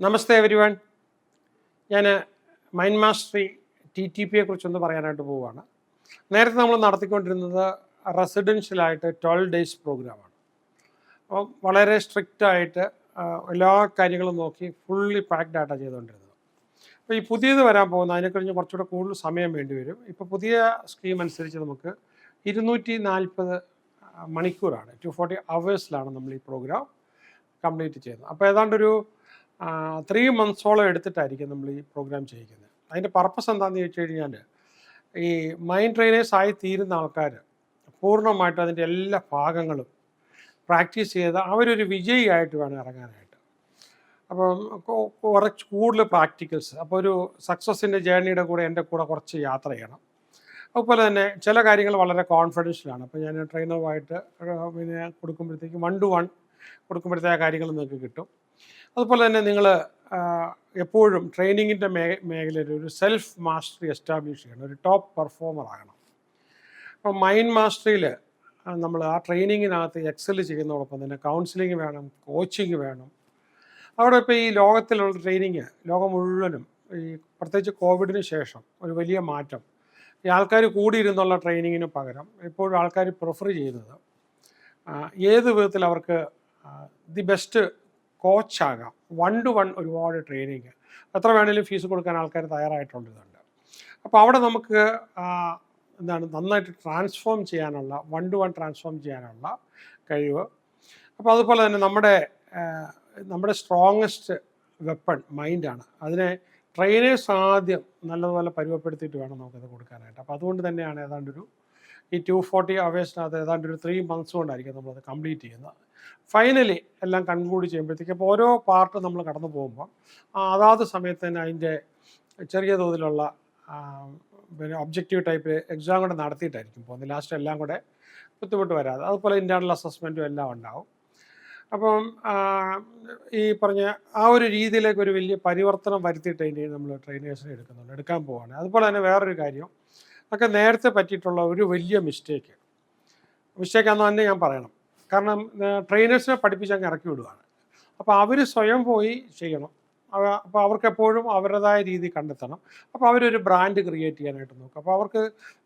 നമസ്തേ everyone. ഞാൻ mind mastery TTPയെ കുറിച്ചൊന്ന് പറയാനായിട്ട് പോവുകയാണ്. നേരത്തെ നമ്മൾ നടത്തിക്കൊണ്ടിരുന്നത് റെസിഡൻഷ്യലായിട്ട് 12 ഡേയ്സ് പ്രോഗ്രാമാണ്. അപ്പം വളരെ സ്ട്രിക്റ്റായിട്ട് എല്ലാ കാര്യങ്ങളും നോക്കി ഫുള്ളി പാക്ഡ് ആയിട്ടാണ് ചെയ്തുകൊണ്ടിരുന്നത്. അപ്പോൾ ഈ പുതിയത് വരാൻ പോകുന്ന അതിനെക്കുറിച്ച് കുറച്ചുകൂടെ കൂടുതൽ സമയം വേണ്ടി വരും. ഇപ്പോൾ പുതിയ സ്കീം അനുസരിച്ച് നമുക്ക് 240 മണിക്കൂറാണ്, 240 അവേഴ്സിലാണ് നമ്മൾ ഈ പ്രോഗ്രാം കംപ്ലീറ്റ് ചെയ്യുന്നത്. അപ്പോൾ ഏതാണ്ടൊരു 3 മന്ത്സോളം എടുത്തിട്ടായിരിക്കും നമ്മൾ ഈ പ്രോഗ്രാം ചെയ്യിക്കുന്നത്. അതിൻ്റെ പർപ്പസ് എന്താണെന്ന് ചോദിച്ചു കഴിഞ്ഞാൽ, ഈ മൈൻഡ് ട്രെയിനേഴ്സ് ആയി തീരുന്ന ആൾക്കാർ പൂർണ്ണമായിട്ടും അതിൻ്റെ എല്ലാ ഭാഗങ്ങളും പ്രാക്ടീസ് ചെയ്ത് അവരൊരു വിജയിയായിട്ട് വേണം ഇറങ്ങാനായിട്ട്. അപ്പം കുറച്ച് കൂടുതൽ പ്രാക്ടിക്കൽസ്, അപ്പോൾ ഒരു സക്സസിൻ്റെ ജേർണിയുടെ കൂടെ എൻ്റെ കൂടെ കുറച്ച് യാത്ര ചെയ്യണം. അതുപോലെ തന്നെ ചില കാര്യങ്ങൾ വളരെ കോൺഫിഡൻഷ്യലാണ്. അപ്പോൾ ഞാൻ ട്രെയിനറുമായിട്ട് പിന്നെ കൊടുക്കുമ്പോഴത്തേക്കും 1 to 1 കൊടുക്കുമ്പോഴത്തെ ആ കാര്യങ്ങൾ നിങ്ങൾക്ക് കിട്ടും. അതുപോലെ തന്നെ നിങ്ങൾ എപ്പോഴും ട്രെയിനിങ്ങിൻ്റെ മേഖലയിൽ ഒരു സെൽഫ് മാസ്റ്ററി എസ്റ്റാബ്ലിഷ് ചെയ്യണം, ഒരു ടോപ്പ് പെർഫോമർ ആകണം. അപ്പോൾ മൈൻഡ് മാസ്റ്ററിയിൽ നമ്മൾ ആ ട്രെയിനിങ്ങിനകത്ത് എക്സൽ ചെയ്യുന്നതോടൊപ്പം തന്നെ കൗൺസിലിംഗ് വേണം, കോച്ചിങ് വേണം. അവിടെ ഇപ്പോൾ ഈ ലോകത്തിലുള്ള ട്രെയിനിങ് ലോകം മുഴുവനും ഈ പ്രത്യേകിച്ച് കോവിഡിന് ശേഷം ഒരു വലിയ മാറ്റം. ഈ ആൾക്കാർ കൂടിയിരുന്നുള്ള ട്രെയിനിങ്ങിന് പകരം എപ്പോഴും ആൾക്കാർ പ്രിഫർ ചെയ്യുന്നത് ഏത് വിധത്തിൽ അവർക്ക് ദി ബെസ്റ്റ് കോച്ചാകാം. 1 to 1 ഒരുപാട് ട്രെയിനിങ്, എത്ര വേണേലും ഫീസ് കൊടുക്കാൻ ആൾക്കാർ തയ്യാറായിട്ടുള്ളതുണ്ട്. അപ്പോൾ അവിടെ നമുക്ക് നന്നായിട്ട് ട്രാൻസ്ഫോം ചെയ്യാനുള്ള 1 to 1 ട്രാൻസ്ഫോം ചെയ്യാനുള്ള കഴിവ്. അപ്പോൾ അതുപോലെ തന്നെ നമ്മുടെ സ്ട്രോങ്ങസ്റ്റ് വെപ്പൺ മൈൻഡാണ്. അതിനെ ട്രെയിനേഴ്സ് ആദ്യം നല്ലതുപോലെ പരുവപ്പെടുത്തിയിട്ട് വേണം നമുക്കത് കൊടുക്കാനായിട്ട്. അപ്പോൾ അതുകൊണ്ട് തന്നെയാണ് ഏതാണ്ടൊരു ഈ 240 അവേഴ്സിനകത്ത് ഏതാണ്ടൊരു 3 മന്ത്സ് കൊണ്ടായിരിക്കും നമ്മളത് കംപ്ലീറ്റ് ചെയ്യുന്നത്. ഫൈനലി എല്ലാം കൺക്ലൂഡ് ചെയ്യുമ്പോഴത്തേക്ക് അപ്പോൾ ഓരോ പാർട്ട് നമ്മൾ കടന്നു പോകുമ്പോൾ അതാത് സമയത്ത് തന്നെ അതിൻ്റെ ചെറിയ തോതിലുള്ള പിന്നെ ഒബ്ജക്റ്റീവ് ടൈപ്പ് എക്സാം കൂടെ നടത്തിയിട്ടായിരിക്കും പോകുന്നത്. ലാസ്റ്റ് എല്ലാം കൂടെ ബുദ്ധിമുട്ട് വരാതെ, അതുപോലെ ഇൻറ്റേർണൽ അസസ്മെൻറ്റും എല്ലാം ഉണ്ടാവും. അപ്പം ഈ പറഞ്ഞ ആ ഒരു രീതിയിലേക്ക് ഒരു വലിയ പരിവർത്തനം വരുത്തിയിട്ട് അതിൻ്റെ നമ്മൾ ട്രെയിനേഴ്സിനെ എടുക്കാൻ പോവുകയാണ്. അതുപോലെ തന്നെ വേറൊരു കാര്യം, അതൊക്കെ നേരത്തെ പറ്റിയിട്ടുള്ള ഒരു വലിയ മിസ്റ്റേക്കാണെന്ന് തന്നെ ഞാൻ പറയണം. കാരണം ട്രെയിനേഴ്സിനെ പഠിപ്പിച്ച് അങ്ങ് ഇറക്കി വിടുകയാണ്. അപ്പോൾ അവർ സ്വയം പോയി ചെയ്യണം. അപ്പോൾ അവർക്ക് എപ്പോഴും അവരുടേതായ രീതി കണ്ടെത്തണം. അപ്പോൾ അവരൊരു ബ്രാൻഡ് ക്രിയേറ്റ് ചെയ്യാനായിട്ട് നോക്കും. അപ്പോൾ അവർക്ക്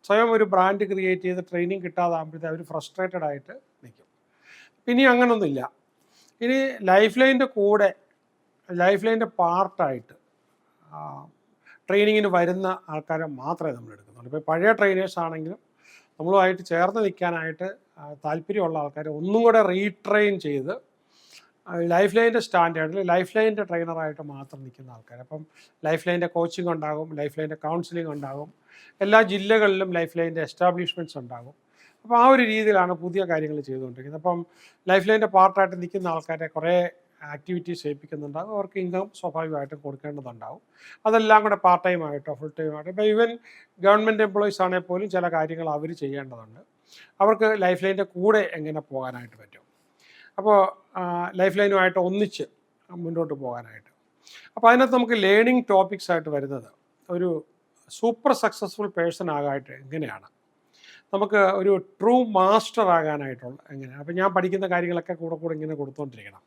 സ്വയം ഒരു ബ്രാൻഡ് ക്രിയേറ്റ് ചെയ്ത് ട്രെയിനിങ് കിട്ടാതാകുമ്പോഴത്തേക്ക് അവർ ഫ്രസ്ട്രേറ്റഡ് ആയിട്ട് നിൽക്കും. ഇനി അങ്ങനൊന്നുമില്ല. ഇനി ലൈഫ് ലൈനിൻ്റെ പാർട്ടായിട്ട് ട്രെയിനിങ്ങിന് വരുന്ന ആൾക്കാരെ മാത്രമേ നമ്മൾ എടുക്കുന്നുള്ളൂ. ഇപ്പോൾ പഴയ ട്രെയിനേഴ്സ് ആണെങ്കിലും നമ്മളുമായിട്ട് ചേർന്ന് നിൽക്കാനായിട്ട് താല്പര്യമുള്ള ആൾക്കാരെ ഒന്നും കൂടെ റീട്രെയിൻ ചെയ്ത് ലൈഫ് ലൈനിൻ്റെ സ്റ്റാൻഡേർഡിൽ ലൈഫ് ലൈനിൻ്റെ ട്രെയിനറായിട്ട് മാത്രം നിൽക്കുന്ന ആൾക്കാർ. അപ്പം ലൈഫ് ലൈനിൻ്റെ കോച്ചിങ് ഉണ്ടാകും, ലൈഫ് ലൈനിൻ്റെ കൗൺസിലിംഗ് ഉണ്ടാകും, എല്ലാ ജില്ലകളിലും ലൈഫ് ലൈനിൻ്റെ എസ്റ്റാബ്ലിഷ്മെൻറ്റ്സ് ഉണ്ടാകും. അപ്പോൾ ആ ഒരു രീതിയിലാണ് പുതിയ കാര്യങ്ങൾ ചെയ്തുകൊണ്ടിരിക്കുന്നത്. അപ്പം ലൈഫ് ലൈനിൻ്റെ പാർട്ടായിട്ട് നിൽക്കുന്ന ആൾക്കാരെ കുറേ ആക്ടിവിറ്റീസ് ചെയ്യിപ്പിക്കുന്നുണ്ടാകും. അവർക്ക് ഇൻകം സ്വാഭാവികമായിട്ടും കൊടുക്കേണ്ടതുണ്ടാവും. അതെല്ലാം കൂടെ പാർട്ട് ടൈം ആയിട്ടോ ഫുൾ ടൈം ആയിട്ടോ, ഇപ്പോൾ ഈവൻ ഗവൺമെൻറ് എംപ്ലോയീസ് ആണെങ്കിൽ പോലും ചില കാര്യങ്ങൾ അവർ ചെയ്യേണ്ടതുണ്ട്. അവർക്ക് ലൈഫ് ലൈനിൻ്റെ കൂടെ എങ്ങനെ പോകാനായിട്ട് പറ്റും, അപ്പോൾ ലൈഫ് ലൈനുമായിട്ട് ഒന്നിച്ച് മുന്നോട്ട് പോകാനായിട്ട്. അപ്പോൾ അതിനകത്ത് നമുക്ക് ലേണിംഗ് ടോപ്പിക്സ് ആയിട്ട് വരുന്നത് ഒരു സൂപ്പർ സക്സസ്ഫുൾ പേഴ്സൺ ആകാനായിട്ട് എങ്ങനെയാണ്, നമുക്ക് ഒരു ട്രൂ മാസ്റ്റർ ആകാനായിട്ടുള്ള എങ്ങനെയാണ്. അപ്പോൾ ഞാൻ പഠിക്കുന്ന കാര്യങ്ങളൊക്കെ കൂടെ ഇങ്ങനെ കൊടുത്തുകൊണ്ടിരിക്കണം.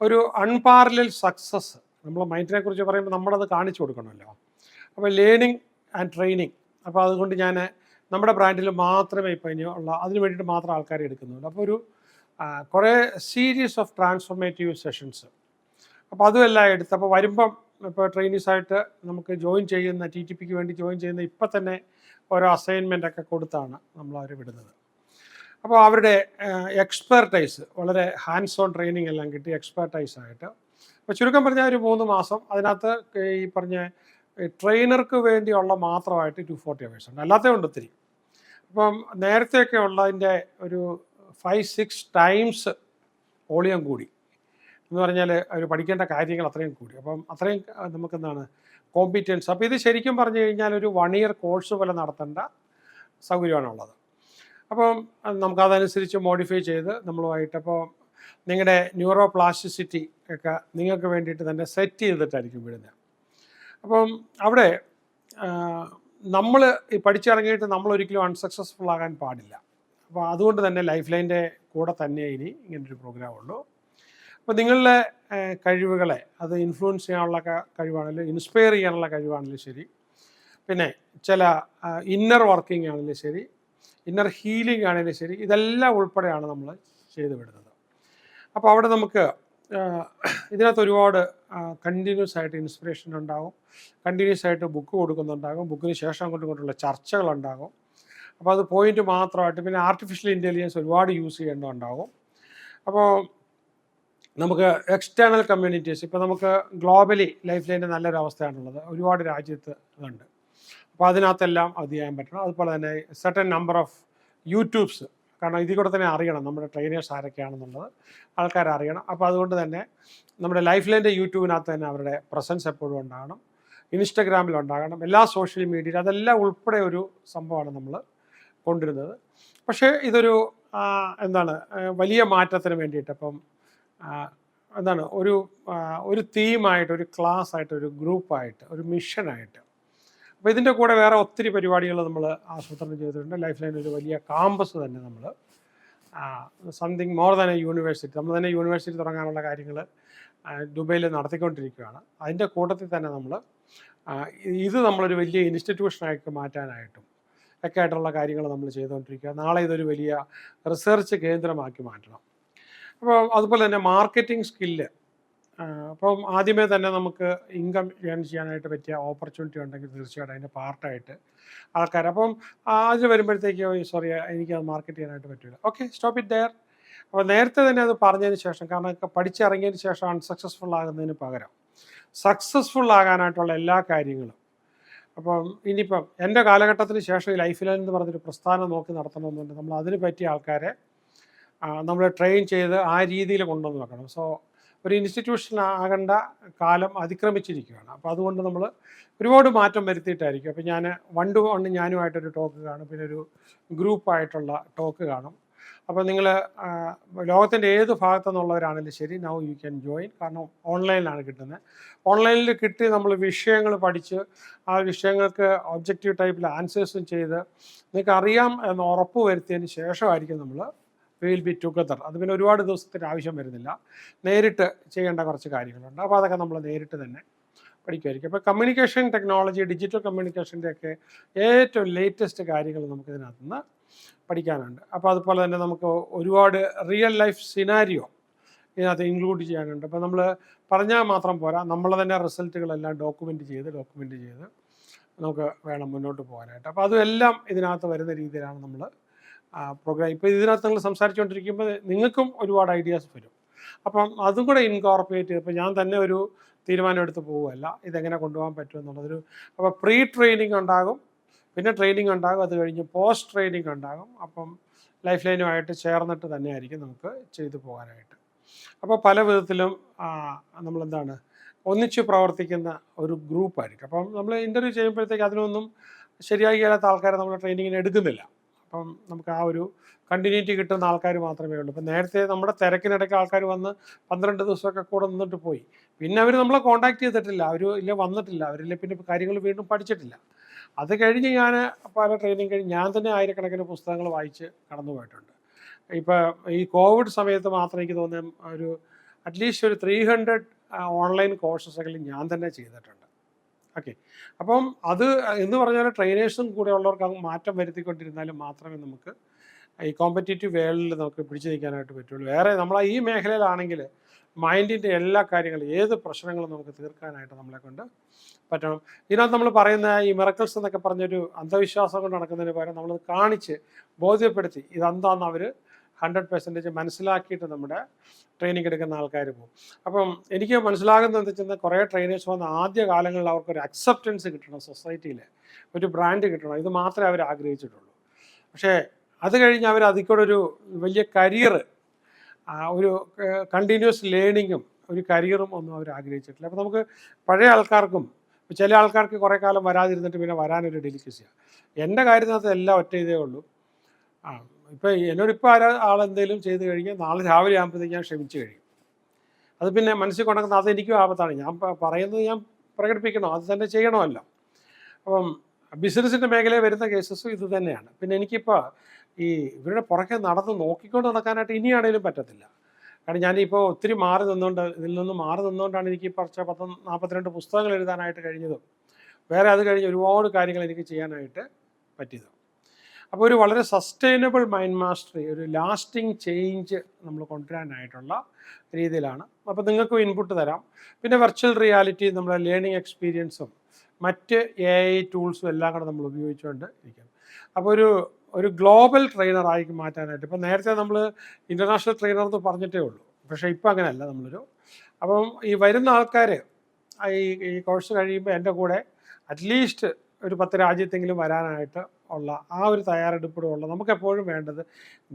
ഒരു അൺപാരലൽ സക്സസ്, നമ്മൾ മൈൻഡിനെ കുറിച്ച് പറയുമ്പോൾ നമ്മളത് കാണിച്ചു കൊടുക്കണമല്ലോ. അപ്പോൾ ലേണിംഗ് ആൻഡ് ട്രെയിനിങ്, അപ്പോൾ അതുകൊണ്ട് ഞാൻ നമ്മുടെ ബ്രാൻഡിൽ മാത്രമേ ഇപ്പോൾ ഇനിയുള്ള അതിന് വേണ്ടിയിട്ട് മാത്രം ആൾക്കാരെ എടുക്കുന്നുള്ളൂ. അപ്പോൾ ഒരു കുറേ സീരീസ് ഓഫ് ട്രാൻസ്ഫോർമേറ്റീവ് സെഷൻസ്, അപ്പോൾ അതും എല്ലാം എടുത്ത് അപ്പോൾ വരുമ്പം ഇപ്പോൾ ട്രെയിനീസായിട്ട് നമുക്ക് ജോയിൻ ചെയ്യുന്ന TTPക്ക് വേണ്ടി ജോയിൻ ചെയ്യുന്ന ഇപ്പം തന്നെ ഓരോ അസൈൻമെൻ്റൊക്കെ കൊടുത്താണ് നമ്മൾ അവരെ വിടുന്നത്. അപ്പോൾ അവരുടെ എക്സ്പെർട്ടൈസ്, വളരെ ഹാൻഡ്സ് ഓൺ ട്രെയിനിങ് എല്ലാം കിട്ടി എക്സ്പെർട്ടൈസായിട്ട്. അപ്പോൾ ചുരുക്കം പറഞ്ഞാൽ ഒരു 3 മാസം അതിനകത്ത് ഈ പറഞ്ഞ ട്രെയിനർക്ക് വേണ്ടിയുള്ള മാത്രമായിട്ട് 240 അവേഴ്സ് ഉണ്ട്. അല്ലാത്തേ ഉണ്ട് ഒത്തിരി. അപ്പം നേരത്തെയൊക്കെ ഉള്ളതിൻ്റെ ഒരു 5-6 ടൈംസ് വോളിയം കൂടി എന്ന് പറഞ്ഞാൽ അവർ പഠിക്കേണ്ട കാര്യങ്ങൾ അത്രയും കൂടി. അപ്പം അത്രയും നമുക്കെന്താണ് കോമ്പിറ്റൻസ്. അപ്പോൾ ഇത് ശരിക്കും പറഞ്ഞു കഴിഞ്ഞാൽ ഒരു 1 year കോഴ്സ് പോലെ നടത്തേണ്ട സൗകര്യമാണുള്ളത്. അപ്പം നമുക്കതനുസരിച്ച് മോഡിഫൈ ചെയ്ത് നമ്മളുമായിട്ട്, അപ്പോൾ നിങ്ങളുടെ ന്യൂറോ പ്ലാസ്റ്റിസിറ്റി ഒക്കെ നിങ്ങൾക്ക് വേണ്ടിയിട്ട് തന്നെ സെറ്റ് ചെയ്തിട്ടായിരിക്കും വിടുന്നത്. അപ്പം അവിടെ നമ്മൾ ഈ പഠിച്ചിറങ്ങിയിട്ട് നമ്മളൊരിക്കലും അൺസക്സസ്ഫുൾ ആകാൻ പാടില്ല. അപ്പോൾ അതുകൊണ്ട് തന്നെ ലൈഫ് ലൈനിൻ്റെ കൂടെ തന്നെ ഇനി ഇങ്ങനൊരു പ്രോഗ്രാം ഉള്ളൂ. അപ്പോൾ നിങ്ങളുടെ കഴിവുകളെ അത് ഇൻഫ്ലുവൻസ് ചെയ്യാനുള്ള കഴിവാണെങ്കിലും ഇൻസ്പയർ ചെയ്യാനുള്ള കഴിവാണെങ്കിലും ശരി, പിന്നെ ചില ഇന്നർ വർക്കിംഗ് ആണെങ്കിലും ശരി, ഇന്നർ ഹീലിംഗ് ആണെങ്കിലും ശരി, ഇതെല്ലാം ഉൾപ്പെടെയാണ് നമ്മൾ ചെയ്തു വിടുന്നത്. അപ്പോൾ അവിടെ നമുക്ക് ഇതിനകത്ത് ഒരുപാട് കണ്ടിന്യൂസ് ആയിട്ട് ഇൻസ്പിറേഷൻ ഉണ്ടാകും, കണ്ടിന്യൂസ് ആയിട്ട് ബുക്ക് കൊടുക്കുന്നുണ്ടാകും, ബുക്കിന് ശേഷം അങ്ങോട്ടുള്ള ചർച്ചകളുണ്ടാകും. അപ്പോൾ അത് പോയിന്റ് മാത്രമായിട്ട്, പിന്നെ ആർട്ടിഫിഷ്യൽ ഇൻ്റലിജൻസ് ഒരുപാട് യൂസ് ചെയ്യേണ്ടതുണ്ടാകും. അപ്പോൾ നമുക്ക് എക്സ്റ്റേണൽ കമ്മ്യൂണിറ്റീസ്, ഇപ്പോൾ നമുക്ക് ഗ്ലോബലി ലൈഫ് ലൈൻ്റെ നല്ലൊരു അവസ്ഥയാണുള്ളത്, ഒരുപാട് രാജ്യത്ത് ഇതുണ്ട്. അപ്പോൾ അതിനകത്തെല്ലാം അത് ചെയ്യാൻ പറ്റണം. അതുപോലെ തന്നെ സർട്ടൻ നമ്പർ ഓഫ് യൂട്യൂബ്സ്, കാരണം ഇതിൽ കൂടെ തന്നെ അറിയണം നമ്മുടെ ട്രെയിനേഴ്സ് ആരൊക്കെയാണെന്നുള്ളത് ആൾക്കാർ അറിയണം. അപ്പോൾ അതുകൊണ്ട് തന്നെ നമ്മുടെ ലൈഫ് ലൈൻ്റെ യൂട്യൂബിനകത്ത് തന്നെ അവരുടെ പ്രസൻസ് എപ്പോഴും ഉണ്ടാകണം, ഇൻസ്റ്റഗ്രാമിൽ ഉണ്ടാകണം, എല്ലാ സോഷ്യൽ മീഡിയയിലും, അതെല്ലാം ഉൾപ്പെടെ ഒരു സംഭവമാണ് നമ്മൾ കൊണ്ടുവരുന്നത്. പക്ഷേ ഇതൊരു വലിയ മാറ്റത്തിന് വേണ്ടിയിട്ട് ഇപ്പം ഒരു തീമായിട്ട്, ഒരു ക്ലാസ് ആയിട്ട്, ഒരു ഗ്രൂപ്പായിട്ട്, ഒരു മിഷനായിട്ട്. അപ്പോൾ ഇതിൻ്റെ കൂടെ വേറെ ഒത്തിരി പരിപാടികൾ നമ്മൾ ആസൂത്രണം ചെയ്തിട്ടുണ്ട്. ലൈഫ് ലൈൻ ഒരു വലിയ കാമ്പസ് തന്നെ നമ്മൾ something more than A university, നമ്മൾ തന്നെ യൂണിവേഴ്സിറ്റി തുടങ്ങാനുള്ള കാര്യങ്ങൾ ദുബൈയിൽ നടത്തിക്കൊണ്ടിരിക്കുകയാണ്. അതിൻ്റെ കൂട്ടത്തിൽ തന്നെ ഇത് നമ്മളൊരു വലിയ ഇൻസ്റ്റിറ്റ്യൂഷനായിട്ട് മാറ്റാനായിട്ടും ഒക്കെ ആയിട്ടുള്ള കാര്യങ്ങൾ നമ്മൾ ചെയ്തുകൊണ്ടിരിക്കുക. നാളെ ഇതൊരു വലിയ റിസർച്ച് കേന്ദ്രമാക്കി മാറ്റണം. അപ്പോൾ അതുപോലെ തന്നെ മാർക്കറ്റിംഗ് സ്കില്ല്, അപ്പം ആദ്യമേ തന്നെ നമുക്ക് ഇൻകം ഏൺ ചെയ്യാനായിട്ട് പറ്റിയ ഓപ്പർച്യൂണിറ്റി ഉണ്ടെങ്കിൽ തീർച്ചയായിട്ടും അതിൻ്റെ പാർട്ടായിട്ട് ആൾക്കാർ, അപ്പം അതിൽ വരുമ്പോഴത്തേക്ക് സോറി എനിക്കത് മാർക്കറ്റ് ചെയ്യാനായിട്ട് പറ്റില്ല, ഓക്കെ സ്റ്റോപ്പ് ഇറ്റ് ദെയർ. അപ്പോൾ നേരത്തെ തന്നെ അത് പറഞ്ഞതിന് ശേഷം, കാരണം പഠിച്ചിറങ്ങിയതിന് ശേഷം അൺസക്സസ്ഫുൾ ആകുന്നതിന് പകരം സക്സസ്ഫുൾ ആകാനായിട്ടുള്ള എല്ലാ കാര്യങ്ങളും, അപ്പം ഇനിയിപ്പം എൻ്റെ കാലഘട്ടത്തിന് ശേഷം ഈ ലൈഫ് ലൈൻ എന്ന് പറഞ്ഞൊരു പ്രസ്ഥാനം നോക്കി നടത്തണമെന്നുണ്ട്, നമ്മൾ അതിന് പറ്റിയ ആൾക്കാരെ നമ്മൾ ട്രെയിൻ ചെയ്ത് ആ രീതിയിൽ കൊണ്ടുവന്ന് വെക്കണം. സോ ഒരു ഇൻസ്റ്റിറ്റ്യൂഷൻ ആകേണ്ട കാലം അതിക്രമിച്ചിരിക്കുകയാണ്. അപ്പോൾ അതുകൊണ്ട് നമ്മൾ ഒരുപാട് മാറ്റം വരുത്തിയിട്ടായിരിക്കും. അപ്പോൾ ഞാൻ 1-to-1 ഞാനുമായിട്ടൊരു ടോക്ക് കാണും, പിന്നെ ഒരു ഗ്രൂപ്പായിട്ടുള്ള ടോക്ക് കാണും. അപ്പോൾ നിങ്ങൾ ലോകത്തിൻ്റെ ഏത് ഭാഗത്തു നിന്നുള്ളവരാണെങ്കിലും ശരി, നൗ യു ക്യാൻ ജോയിൻ. കാരണം ഓൺലൈനിലാണ് കിട്ടുന്നത്. ഓൺലൈനിൽ കിട്ടി നമ്മൾ വിഷയങ്ങൾ പഠിച്ച് ആ വിഷയങ്ങൾക്ക് ഒബ്ജക്റ്റീവ് ടൈപ്പിൽ ആൻസേഴ്സും ചെയ്ത് നിങ്ങൾക്ക് അറിയാം എന്ന് ഉറപ്പ് വരുത്തിയതിന് ശേഷമായിരിക്കും നമ്മൾ വിൽ ബി ടുഗദർ. അത് പിന്നെ ഒരുപാട് ദിവസത്തിൻ്റെ ആവശ്യം വരുന്നില്ല, നേരിട്ട് ചെയ്യേണ്ട കുറച്ച് കാര്യങ്ങളുണ്ട്. അപ്പോൾ അതൊക്കെ നമ്മൾ നേരിട്ട് തന്നെ പഠിക്കുമായിരിക്കും. അപ്പോൾ കമ്മ്യൂണിക്കേഷൻ ടെക്നോളജി, ഡിജിറ്റൽ കമ്മ്യൂണിക്കേഷൻ്റെ ഒക്കെ ഏറ്റവും ലേറ്റസ്റ്റ് കാര്യങ്ങൾ നമുക്കിതിനകത്ത് നിന്ന് പഠിക്കാനുണ്ട്. അപ്പോൾ അതുപോലെ തന്നെ നമുക്ക് ഒരുപാട് റിയൽ ലൈഫ് സിനാരിയോ ഇതിനകത്ത് ഇൻക്ലൂഡ് ചെയ്യാനുണ്ട്. അപ്പോൾ നമ്മൾ പറഞ്ഞാൽ മാത്രം പോരാ, നമ്മൾ തന്നെ റിസൾട്ടുകളെല്ലാം ഡോക്യുമെൻ്റ് ചെയ്ത് നമുക്ക് വേണം മുന്നോട്ട് പോകാനായിട്ട്. അപ്പോൾ അതെല്ലാം ഇതിനകത്ത് വരുന്ന രീതിയിലാണ് നമ്മൾ പ്രോഗ്രാം. ഇപ്പോൾ ഇതിനകത്ത് നിങ്ങൾ സംസാരിച്ചുകൊണ്ടിരിക്കുമ്പോൾ നിങ്ങൾക്കും ഒരുപാട് ഐഡിയാസ് വരും. അപ്പം അതും കൂടെ ഇൻകോർപ്പറേറ്റ് ചെയ്ത്, ഇപ്പോൾ ഞാൻ തന്നെ ഒരു തീരുമാനം എടുത്ത് പോവുകയല്ല, ഇതെങ്ങനെ കൊണ്ടുപോകാൻ പറ്റുമെന്നുള്ളതൊരു. അപ്പോൾ പ്രീ ട്രെയിനിങ് ഉണ്ടാകും, പിന്നെ ട്രെയിനിങ് ഉണ്ടാകും, അത് കഴിഞ്ഞ് പോസ്റ്റ് ട്രെയിനിങ് ഉണ്ടാകും. അപ്പം ലൈഫ് ലൈനുമായിട്ട് ചേർന്നിട്ട് തന്നെയായിരിക്കും നമുക്ക് ചെയ്തു പോകാനായിട്ട്. അപ്പോൾ പല വിധത്തിലും ഒന്നിച്ച് പ്രവർത്തിക്കുന്ന ഒരു ഗ്രൂപ്പായിരിക്കും. അപ്പം നമ്മൾ ഇൻ്റർവ്യൂ ചെയ്യുമ്പോഴത്തേക്ക് അതിനൊന്നും ശരിയായി കഴിയാത്ത ആൾക്കാരെ നമ്മൾ ട്രെയിനിങ്ങിന് എടുക്കുന്നില്ല. അപ്പം നമുക്ക് ആ ഒരു കണ്ടിന്യൂറ്റി കിട്ടുന്ന ആൾക്കാർ മാത്രമേ ഉള്ളൂ. ഇപ്പം നേരത്തെ നമ്മുടെ തിരക്കിനിടയ്ക്ക് ആൾക്കാർ വന്ന് 12 ദിവസമൊക്കെ കൂടെ നിന്നിട്ട് പോയി, പിന്നെ അവർ നമ്മളെ കോൺടാക്ട് ചെയ്തിട്ടില്ല, വന്നിട്ടില്ല, പിന്നെ കാര്യങ്ങൾ വീണ്ടും പഠിച്ചിട്ടില്ല. അത് കഴിഞ്ഞ് ഞാൻ പല ട്രെയിനിങ് കഴിഞ്ഞ് ഞാൻ തന്നെ ആയിരക്കണക്കിന് പുസ്തകങ്ങൾ വായിച്ച് കടന്നു പോയിട്ടുണ്ട്. ഇപ്പോൾ ഈ കോവിഡ് സമയത്ത് മാത്രം എനിക്ക് തോന്നുന്ന അറ്റ്ലീസ്റ്റ് ഒരു 300 ഓൺലൈൻ കോഴ്സസെങ്കിലും ഞാൻ തന്നെ ചെയ്തിട്ടുണ്ട്. ഓക്കെ, അപ്പം അത് എന്ന് പറഞ്ഞാൽ ട്രെയിനേഴ്സും കൂടെ ഉള്ളവർക്ക് അങ്ങ് മാറ്റം വരുത്തിക്കൊണ്ടിരുന്നാലും മാത്രമേ നമുക്ക് ഈ കോമ്പറ്റേറ്റീവ് വേൾഡിൽ നമുക്ക് പിടിച്ചു നിൽക്കാനായിട്ട് പറ്റുള്ളൂ. വേറെ ഈ മേഖലയിലാണെങ്കിൽ മൈൻഡിൻ്റെ എല്ലാ കാര്യങ്ങളും, ഏത് പ്രശ്നങ്ങളും നമുക്ക് തീർക്കാനായിട്ട് നമ്മളെ കൊണ്ട് പറ്റണം. ഇതിനകത്ത് നമ്മൾ പറയുന്ന ഈ മിറക്കിൾസ് എന്നൊക്കെ പറഞ്ഞൊരു അന്ധവിശ്വാസം കൊണ്ട് നടക്കുന്നതിന് പകരം നമ്മളത് കാണിച്ച് ബോധ്യപ്പെടുത്തി ഇതെന്താണെന്ന് അവർ 100% മനസ്സിലാക്കിയിട്ട് നമ്മുടെ ട്രെയിനിങ് എടുക്കുന്ന ആൾക്കാർ പോകും. അപ്പം എനിക്ക് മനസ്സിലാകുന്നത് എന്താ വെച്ചാൽ, കുറേ ട്രെയിനേഴ്സ് വന്ന ആദ്യ കാലങ്ങളിൽ അവർക്കൊരു അക്സെപ്റ്റൻസ് കിട്ടണം, സൊസൈറ്റിയിൽ ഒരു ബ്രാൻഡ് കിട്ടണം, ഇത് മാത്രമേ അവർ ആഗ്രഹിച്ചിട്ടുള്ളൂ. പക്ഷേ അത് കഴിഞ്ഞ് അവർ അതിൽക്കൂടെ ഒരു വലിയ കരിയർ, ഒരു കണ്ടിന്യൂസ് ലേണിങ്ങും ഒരു കരിയറും ഒന്നും അവർ ആഗ്രഹിച്ചിട്ടില്ല. അപ്പോൾ നമുക്ക് പഴയ ആൾക്കാർക്കും ചില ആൾക്കാർക്ക് കുറേ കാലം വരാതിരുന്നിട്ട് പിന്നെ വരാനൊരു ഡെലിക്കസിയാണ്. എൻ്റെ കാര്യത്തിനകത്ത് എല്ലാം ഒറ്റ ഇതേ ഉള്ളൂ. ഇപ്പോൾ എന്നോടിപ്പോൾ ആളെന്തെങ്കിലും ചെയ്ത് കഴിഞ്ഞാൽ നാളെ രാവിലെ ആകുമ്പോഴത്തേക്ക് ഞാൻ ക്ഷമിച്ച് കഴിയും. അത് പിന്നെ മനസ്സിൽ കൊണ്ടുവന്ന അതെനിക്കും ആപത്താണ്. ഞാൻ പറയുന്നത് ഞാൻ പ്രകടിപ്പിക്കണോ, അത് തന്നെ ചെയ്യണമല്ലോ. അപ്പം ബിസിനസ്സിൻ്റെ മേഖലയിൽ വരുന്ന കേസസും ഇത് തന്നെയാണ്. പിന്നെ എനിക്കിപ്പോൾ ഇവരുടെ പുറകെ നടന്ന് നോക്കിക്കൊണ്ട് നടക്കാനായിട്ട് ഇനിയാണേലും പറ്റത്തില്ല. കാരണം ഞാനിപ്പോൾ ഒത്തിരി മാറി നിന്നുകൊണ്ട് ഇതിൽ നിന്ന് മാറി നിന്നുകൊണ്ടാണ് എനിക്ക് കുറച്ച് 42 പുസ്തകങ്ങൾ എഴുതാനായിട്ട് കഴിഞ്ഞതും വേറെ അത് കഴിഞ്ഞ് ഒരുപാട് കാര്യങ്ങൾ എനിക്ക് ചെയ്യാനായിട്ട് പറ്റിയതും. അപ്പോൾ ഒരു വളരെ സസ്റ്റൈനബിൾ മൈൻഡ് മാസ്റ്ററി, ഒരു ലാസ്റ്റിംഗ് ചേഞ്ച് നമ്മൾ കൊണ്ടുവരാനായിട്ടുള്ള രീതിയിലാണ്. അപ്പോൾ നിങ്ങൾക്കും ഇൻപുട്ട് തരാം. പിന്നെ വെർച്വൽ റിയാലിറ്റി, നമ്മുടെ ലേണിംഗ് എക്സ്പീരിയൻസും മറ്റ് AI ടൂൾസും എല്ലാം കൂടെ നമ്മൾ ഉപയോഗിച്ചുകൊണ്ട് ഇരിക്കും. അപ്പോൾ ഒരു ഗ്ലോബൽ ട്രെയിനറായി മാറ്റാനായിട്ട്, ഇപ്പം നേരത്തെ നമ്മൾ ഇൻ്റർനാഷണൽ ട്രെയിനർ എന്ന് പറഞ്ഞിട്ടേ ഉള്ളൂ, പക്ഷേ ഇപ്പം അങ്ങനെയല്ല. അപ്പം ഈ വരുന്ന ആൾക്കാർ ഈ കോഴ്സ് കഴിയുമ്പോൾ എൻ്റെ കൂടെ അറ്റ്ലീസ്റ്റ് ഒരു 10 രാജ്യത്തെങ്കിലും വരാനായിട്ട് ഉള്ള ആ ഒരു തയ്യാറെടുപ്പിടുള്ള, നമുക്കെപ്പോഴും വേണ്ടത്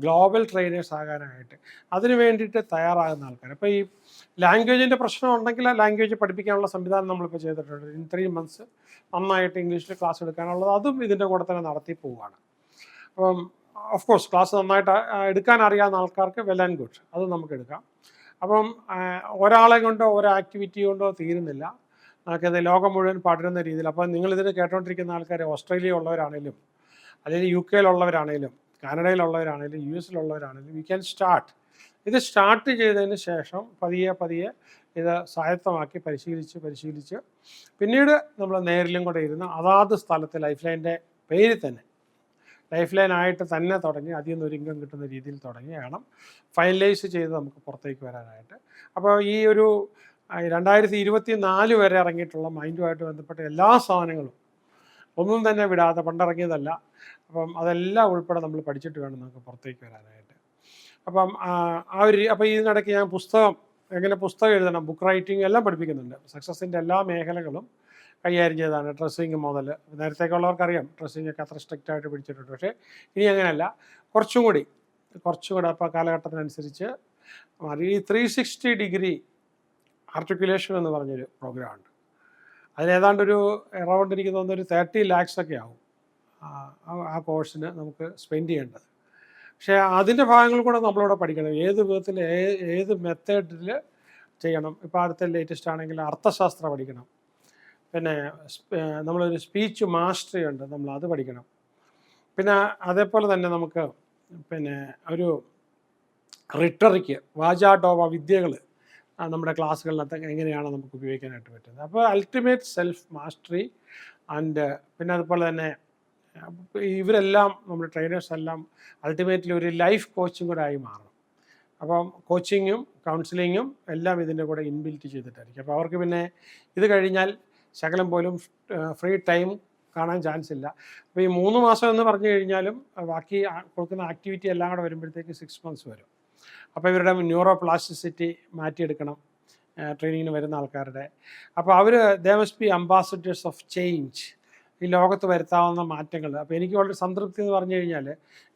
ഗ്ലോബൽ ട്രെയിനേഴ്സ് ആകാനായിട്ട് അതിന് വേണ്ടിയിട്ട് തയ്യാറാകുന്ന ആൾക്കാർ. അപ്പോൾ ഈ ലാംഗ്വേജിൻ്റെ പ്രശ്നം ഉണ്ടെങ്കിൽ ആ ലാംഗ്വേജ് പഠിപ്പിക്കാനുള്ള സംവിധാനം നമ്മളിപ്പോൾ ചെയ്തിട്ടുണ്ട്. ഇൻ 3 months നന്നായിട്ട് ഇംഗ്ലീഷിൽ ക്ലാസ് എടുക്കാനുള്ളത് അതും ഇതിൻ്റെ കൂടെ തന്നെ നടത്തി പോവുകയാണ്. അപ്പം ഓഫ് കോഴ്സ് ക്ലാസ് നന്നായിട്ട് എടുക്കാൻ അറിയാവുന്ന ആൾക്കാർക്ക് വെൽ ആൻഡ് ഗുഡ്, അത് നമുക്ക് എടുക്കാം. അപ്പം ഒരാളെ കൊണ്ടോ ഒരു ആക്ടിവിറ്റി കൊണ്ടോ തീരുന്നില്ല, നമുക്കത് ലോകം മുഴുവൻ പടരുന്ന രീതിയിൽ. അപ്പം നിങ്ങളിതിന് കേട്ടോണ്ടിരിക്കുന്ന ആൾക്കാർ ഓസ്ട്രേലിയ ഉള്ളവരാണേലും, അല്ലെങ്കിൽ UK കാനഡയിലുള്ളവരാണേലും US you can start. ഇത് സ്റ്റാർട്ട് ചെയ്തതിന് ശേഷം പതിയെ ഇത് സ്വായത്തമാക്കി പരിശീലിച്ച് പിന്നീട് നമ്മൾ നേരിലും കൂടെ ഇരുന്ന് അതാത് സ്ഥലത്ത് ലൈഫ് ലൈൻ്റെ പേരിൽ തന്നെ ലൈഫ് ലൈനായിട്ട് തന്നെ തുടങ്ങി അതിൽ നിന്ന് ഒരു ഇൻകം കിട്ടുന്ന രീതിയിൽ തുടങ്ങി വേണം ഫൈനലൈസ് ചെയ്ത് നമുക്ക് പുറത്തേക്ക് വരാനായിട്ട്. അപ്പോൾ ഈ ഒരു 2024 വരെ ഇറങ്ങിയിട്ടുള്ള മൈൻഡുമായിട്ട് ബന്ധപ്പെട്ട എല്ലാ സാധനങ്ങളും ഒന്നും തന്നെ വിടാതെ പണ്ടിറങ്ങിയതല്ല. അപ്പം അതെല്ലാം ഉൾപ്പെടെ നമ്മൾ പഠിച്ചിട്ട് വേണം നമുക്ക് പുറത്തേക്ക് വരാനായിട്ട്. അപ്പം അപ്പോൾ ഇതിനിടയ്ക്ക് ഞാൻ എങ്ങനെ പുസ്തകം എഴുതണം, ബുക്ക് റൈറ്റിംഗ് എല്ലാം പഠിപ്പിക്കുന്നുണ്ട്. സക്സസിൻ്റെ എല്ലാ മേഖലകളും കൈകാര്യം ചെയ്തതാണ്. ഡ്രസ്സിങ് മുതൽ, നേരത്തേക്കുള്ളവർക്കറിയാം ഡ്രസ്സിങ് ഒക്കെ അത്ര സ്ട്രിക്റ്റായിട്ട് പിടിച്ചിട്ടുണ്ട്. പക്ഷേ ഇനി അങ്ങനെയല്ല, കുറച്ചും കൂടെ അപ്പോൾ കാലഘട്ടത്തിനനുസരിച്ച് ഈ 360 ഡിഗ്രി ആർട്ടിക്കുലേഷൻ എന്ന് പറഞ്ഞൊരു പ്രോഗ്രാമുണ്ട്. അതിലേതാണ്ടൊരു അറൗണ്ട് എനിക്ക് തോന്നുന്നു ഒരു 30 lakhs ഒക്കെ ആവും ആ കോഴ്സിന് നമുക്ക് സ്പെൻഡ് ചെയ്യേണ്ടത്. പക്ഷേ അതിൻ്റെ ഭാഗങ്ങൾ കൂടെ നമ്മളിവിടെ പഠിക്കണം. ഏത് വിധത്തിൽ ഏത് മെത്തേഡിൽ ചെയ്യണം. ഇപ്പോൾ അടുത്ത ലേറ്റസ്റ്റ് ആണെങ്കിൽ അർത്ഥശാസ്ത്രം പഠിക്കണം. പിന്നെ നമ്മളൊരു സ്പീച്ച് മാസ്റ്ററി ഉണ്ട്, നമ്മൾ അത് പഠിക്കണം. പിന്നെ അതേപോലെ തന്നെ നമുക്ക് പിന്നെ ഒരു റിട്ടറിക്ക് വാചാടോപ വിദ്യകൾ നമ്മുടെ ക്ലാസ്സുകളിലൊക്കെ എങ്ങനെയാണ് നമുക്ക് ഉപയോഗിക്കാനായിട്ട് പറ്റുന്നത്. അപ്പോൾ അൾട്ടിമേറ്റ് സെൽഫ് മാസ്റ്ററി ആൻഡ് പിന്നെ അതുപോലെ തന്നെ ഇവരെല്ലാം നമ്മുടെ ട്രെയിനേഴ്സ് എല്ലാം അൾട്ടിമേറ്റ്ലി ഒരു ലൈഫ് കോച്ചും കൂടെ ആയി മാറണം. അപ്പം കോച്ചിങ്ങും കൗൺസിലിങ്ങും എല്ലാം ഇതിൻ്റെ കൂടെ ഇൻബിൽറ്റ് ചെയ്തിട്ടായിരിക്കും. അപ്പോൾ അവർക്ക് പിന്നെ ഇത് കഴിഞ്ഞാൽ ശകലം പോലും ഫ്രീ ടൈം കാണാൻ ചാൻസ് ഇല്ല. അപ്പോൾ ഈ 3 മാസം എന്ന് പറഞ്ഞു കഴിഞ്ഞാലും ബാക്കി കൊടുക്കുന്ന ആക്ടിവിറ്റി എല്ലാം കൂടെ വരുമ്പോഴത്തേക്ക് 6 months വരും. അപ്പോൾ ഇവരുടെ ന്യൂറോ പ്ലാസ്റ്റിസിറ്റി മാറ്റിയെടുക്കണം ട്രെയിനിങ്ങിന് വരുന്ന ആൾക്കാരുടെ. അപ്പോൾ അവർ they must be ambassadors of change, ഈ ലോകത്ത് വരുത്താവുന്ന മാറ്റങ്ങൾ. അപ്പോൾ എനിക്ക് വളരെ സംതൃപ്തി എന്ന് പറഞ്ഞു കഴിഞ്ഞാൽ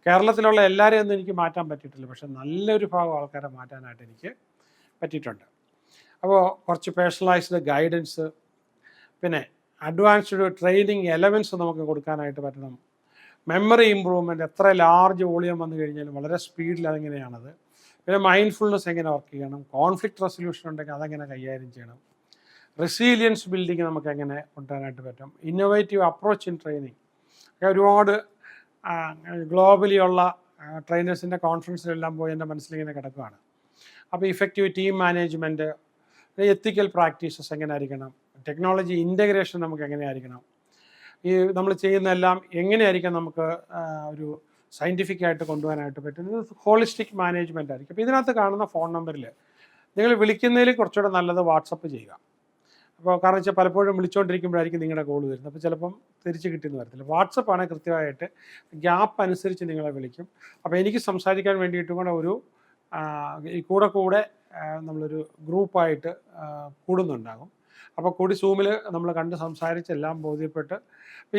കേരളത്തിലുള്ള എല്ലാവരെയും ഒന്നും എനിക്ക് മാറ്റാൻ പറ്റിയിട്ടില്ല, പക്ഷേ നല്ലൊരു ഭാഗം ആൾക്കാരെ മാറ്റാനായിട്ട് എനിക്ക് പറ്റിയിട്ടുണ്ട്. അപ്പോൾ കുറച്ച് പേഴ്സണലൈസ്ഡ് ഗൈഡൻസ്, പിന്നെ അഡ്വാൻസ്ഡ് ട്രെയിനിങ് എലമെൻറ്റ്സ് നമുക്ക് കൊടുക്കാനായിട്ട് പറ്റണം. മെമ്മറി ഇമ്പ്രൂവ്മെൻറ്റ്, എത്ര ലാർജ് വോളിയം വന്നു കഴിഞ്ഞാലും വളരെ സ്പീഡിൽ അതെങ്ങനെയാണത്. പിന്നെ മൈൻഡ്ഫുൾനെസ് എങ്ങനെ വർക്ക് ചെയ്യണം, കോൺഫ്ലിക്റ്റ് റെസൊല്യൂഷൻ ഉണ്ടെങ്കിൽ അതെങ്ങനെ കൈകാര്യം ചെയ്യണം, റെസീലിയൻസ് ബിൽഡിങ് നമുക്ക് എങ്ങനെ കൊണ്ടുവരാനായിട്ട് പറ്റും, ഇന്നോവേറ്റീവ് അപ്രോച്ച് ഇൻ ട്രെയിനിങ്. ഒരുപാട് ഗ്ലോബലി ഉള്ള ട്രെയിനേഴ്സിൻ്റെ കോൺഫറൻസിലെല്ലാം പോയി എൻ്റെ മനസ്സിലിങ്ങനെ കിടക്കുകയാണ്. അപ്പോൾ ഇഫക്റ്റീവ് ടീം മാനേജ്മെൻറ്റ്, എത്തിക്കൽ പ്രാക്ടീസസ് എങ്ങനെ ആയിരിക്കണം, ടെക്നോളജി ഇൻ്റഗ്രേഷൻ നമുക്ക് എങ്ങനെയായിരിക്കണം, ഈ നമ്മൾ ചെയ്യുന്നതെല്ലാം എങ്ങനെയായിരിക്കും നമുക്ക് ഒരു സയൻറ്റിഫിക് ആയിട്ട് കൊണ്ടുപോകാനായിട്ട് പറ്റുന്നത്, ഹോളിസ്റ്റിക് മാനേജ്മെൻ്റ് ആയിരിക്കും. അപ്പോൾ ഇതിനകത്ത് കാണുന്ന ഫോൺ നമ്പറിൽ നിങ്ങൾ വിളിക്കുന്നതിൽ കുറച്ചുകൂടെ നല്ലത് വാട്സപ്പ് ചെയ്യുക. അപ്പോൾ കാരണം വെച്ചാൽ പലപ്പോഴും വിളിച്ചുകൊണ്ടിരിക്കുമ്പോഴായിരിക്കും നിങ്ങളുടെ കോൾ വരുന്നത്, അപ്പോൾ ചിലപ്പം തിരിച്ച് കിട്ടിയെന്ന് വരത്തില്ല. വാട്സപ്പാണ് കൃത്യമായിട്ട് ഗ്യാപ്പ് അനുസരിച്ച് നിങ്ങളെ വിളിക്കും. അപ്പോൾ എനിക്ക് സംസാരിക്കാൻ വേണ്ടിയിട്ടും കൂടെ ഈ കൂടെ നമ്മളൊരു ഗ്രൂപ്പായിട്ട് കൂടുന്നുണ്ടാകും. അപ്പോൾ കൂടി സൂമിൽ നമ്മൾ കണ്ട് സംസാരിച്ച് എല്ലാം ബോധ്യപ്പെട്ട്,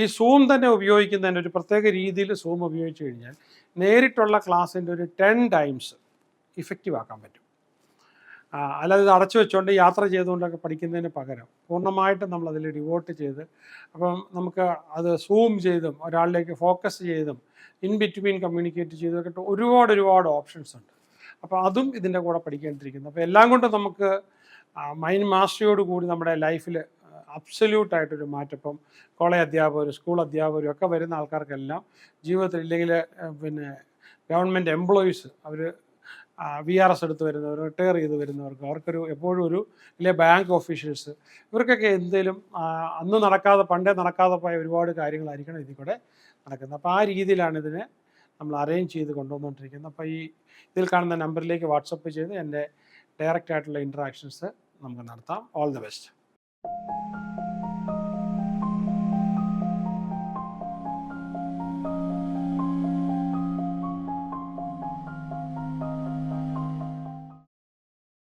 ഈ സൂം തന്നെ ഉപയോഗിക്കുന്നതിൻ്റെ ഒരു പ്രത്യേക രീതിയിൽ സൂം ഉപയോഗിച്ച് കഴിഞ്ഞാൽ നേരിട്ടുള്ള ക്ലാസ്സിൻ്റെ ഒരു 10 times ഇഫക്റ്റീവ് ആക്കാൻ പറ്റും. അല്ലാതെ ഇത് അടച്ചു വെച്ചുകൊണ്ട് യാത്ര ചെയ്തുകൊണ്ടൊക്കെ പഠിക്കുന്നതിന് പകരം പൂർണ്ണമായിട്ടും നമ്മളതിൽ ഡിവോട്ട് ചെയ്ത്, അപ്പം നമുക്ക് അത് സൂം ചെയ്തും ഒരാളിലേക്ക് ഫോക്കസ് ചെയ്തും ഇൻ ബിറ്റ്വീൻ കമ്മ്യൂണിക്കേറ്റ് ചെയ്തൊക്കെ ഒരുപാട് ഓപ്ഷൻസ് ഉണ്ട്. അപ്പോൾ അതും ഇതിൻ്റെ കൂടെ പഠിക്കേണ്ടിയിരിക്കുന്നു. അപ്പോൾ എല്ലാം കൊണ്ടും നമുക്ക് മൈൻഡ് മാസ്റ്ററിയോട് കൂടി നമ്മുടെ ലൈഫിൽ അബ്സല്യൂട്ടായിട്ടൊരു മാറ്റം. ഇപ്പം കോളേജ് അധ്യാപകരും സ്കൂൾ അധ്യാപകരും ഒക്കെ വരുന്ന ആൾക്കാർക്കെല്ലാം ജീവിതത്തിൽ, ഇല്ലെങ്കിൽ പിന്നെ ഗവൺമെൻറ് എംപ്ലോയീസ്, അവർ VRS എടുത്ത് വരുന്നവർ, റിട്ടയർ ചെയ്ത് വരുന്നവർക്ക്, അവർക്കൊരു എപ്പോഴും ഒരു ഇല്ലേ ബാങ്ക് ഓഫീഷ്യൽസ്, ഇവർക്കൊക്കെ എന്തെങ്കിലും അന്ന് പണ്ടേ നടക്കാതെ പോയ ഒരുപാട് കാര്യങ്ങളായിരിക്കണം ഇതിൽ കൂടെ നടക്കുന്നത്. അപ്പോൾ ആ രീതിയിലാണ് ഇതിനെ നമ്മൾ അറേഞ്ച് ചെയ്ത് കൊണ്ടുവന്നുകൊണ്ടിരിക്കുന്നത്. അപ്പോൾ ഇതിൽ കാണുന്ന നമ്പറിലേക്ക് വാട്സപ്പ് ചെയ്ത് എൻ്റെ ഡയറക്റ്റ് ആയിട്ടുള്ള ഇൻട്രാക്ഷൻസ് നമുക്ക് നടത്താം. All the best.